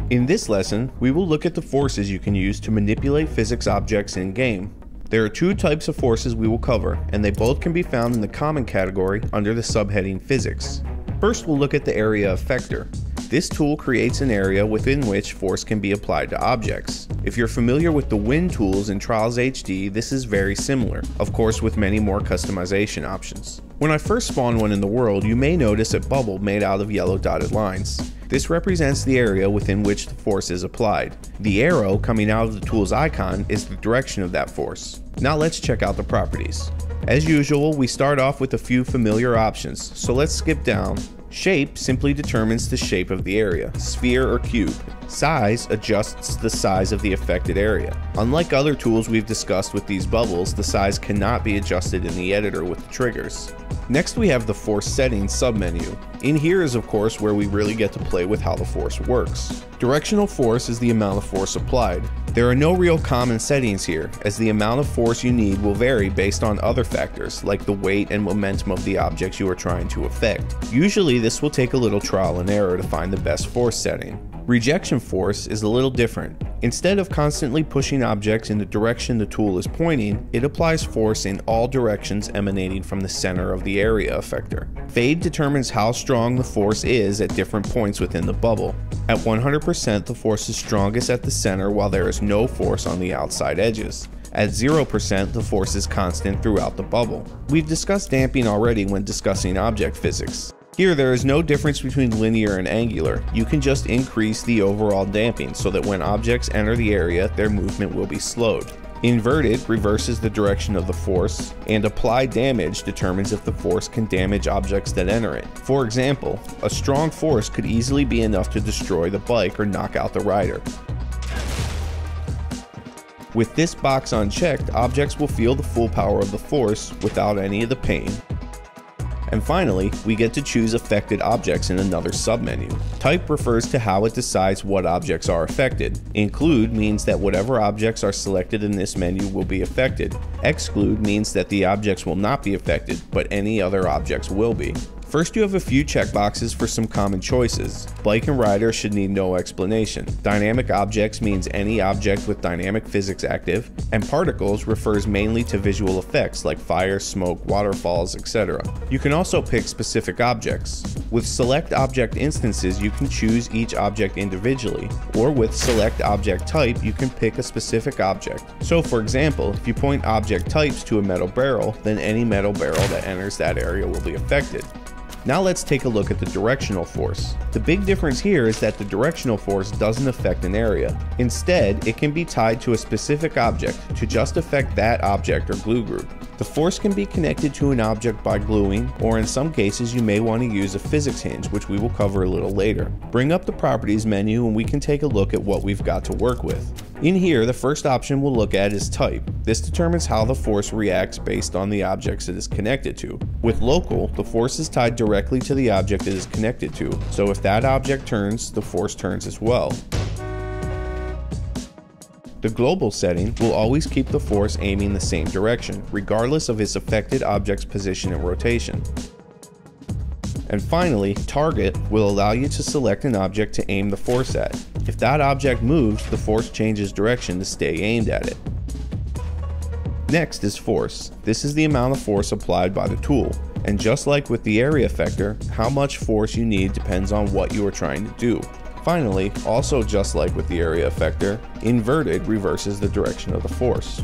In this lesson, we will look at the forces you can use to manipulate physics objects in-game. There are two types of forces we will cover, and they both can be found in the common category under the subheading Physics. First, we'll look at the area effector. This tool creates an area within which force can be applied to objects. If you're familiar with the wind tools in Trials HD, this is very similar, of course with many more customization options. When I first spawn one in the world, you may notice a bubble made out of yellow dotted lines. This represents the area within which the force is applied. The arrow coming out of the tool's icon is the direction of that force. Now let's check out the properties. As usual, we start off with a few familiar options, so let's skip down. Shape simply determines the shape of the area, sphere or cube. Size adjusts the size of the affected area. Unlike other tools we've discussed with these bubbles, the size cannot be adjusted in the editor with the triggers. Next we have the force settings submenu. In here is of course where we really get to play with how the force works. Directional force is the amount of force applied. There are no real common settings here, as the amount of force you need will vary based on other factors, like the weight and momentum of the objects you are trying to affect. Usually this will take a little trial and error to find the best force setting. Rejection force is a little different. Instead of constantly pushing objects in the direction the tool is pointing, it applies force in all directions emanating from the center of the area effector. Fade determines how strong the force is at different points within the bubble. At 100%, the force is strongest at the center while there is no force on the outside edges. At 0%, the force is constant throughout the bubble. We've discussed damping already when discussing object physics. Here there is no difference between linear and angular. You can just increase the overall damping so that when objects enter the area, their movement will be slowed. Inverted reverses the direction of the force, and applied damage determines if the force can damage objects that enter it. For example, a strong force could easily be enough to destroy the bike or knock out the rider. With this box unchecked, objects will feel the full power of the force without any of the pain. And finally, we get to choose affected objects in another submenu. Type refers to how it decides what objects are affected. Include means that whatever objects are selected in this menu will be affected. Exclude means that the objects will not be affected, but any other objects will be. First, you have a few checkboxes for some common choices. Bike and rider should need no explanation. Dynamic objects means any object with dynamic physics active, and particles refers mainly to visual effects like fire, smoke, waterfalls, etc. You can also pick specific objects. With select object instances, you can choose each object individually, or with select object type, you can pick a specific object. So for example, if you point object types to a metal barrel, then any metal barrel that enters that area will be affected. Now let's take a look at the directional force. The big difference here is that the directional force doesn't affect an area. Instead, it can be tied to a specific object to just affect that object or glue group. The force can be connected to an object by gluing, or in some cases you may want to use a physics hinge, which we will cover a little later. Bring up the properties menu and we can take a look at what we've got to work with. In here, the first option we'll look at is type. This determines how the force reacts based on the objects it is connected to. With local, the force is tied directly to the object it is connected to, so if that object turns, the force turns as well. The global setting will always keep the force aiming the same direction, regardless of its affected object's position and rotation. And finally, target will allow you to select an object to aim the force at. If that object moves, the force changes direction to stay aimed at it. Next is force. This is the amount of force applied by the tool. And just like with the area effector, how much force you need depends on what you are trying to do. Finally, also just like with the area effector, inverted reverses the direction of the force.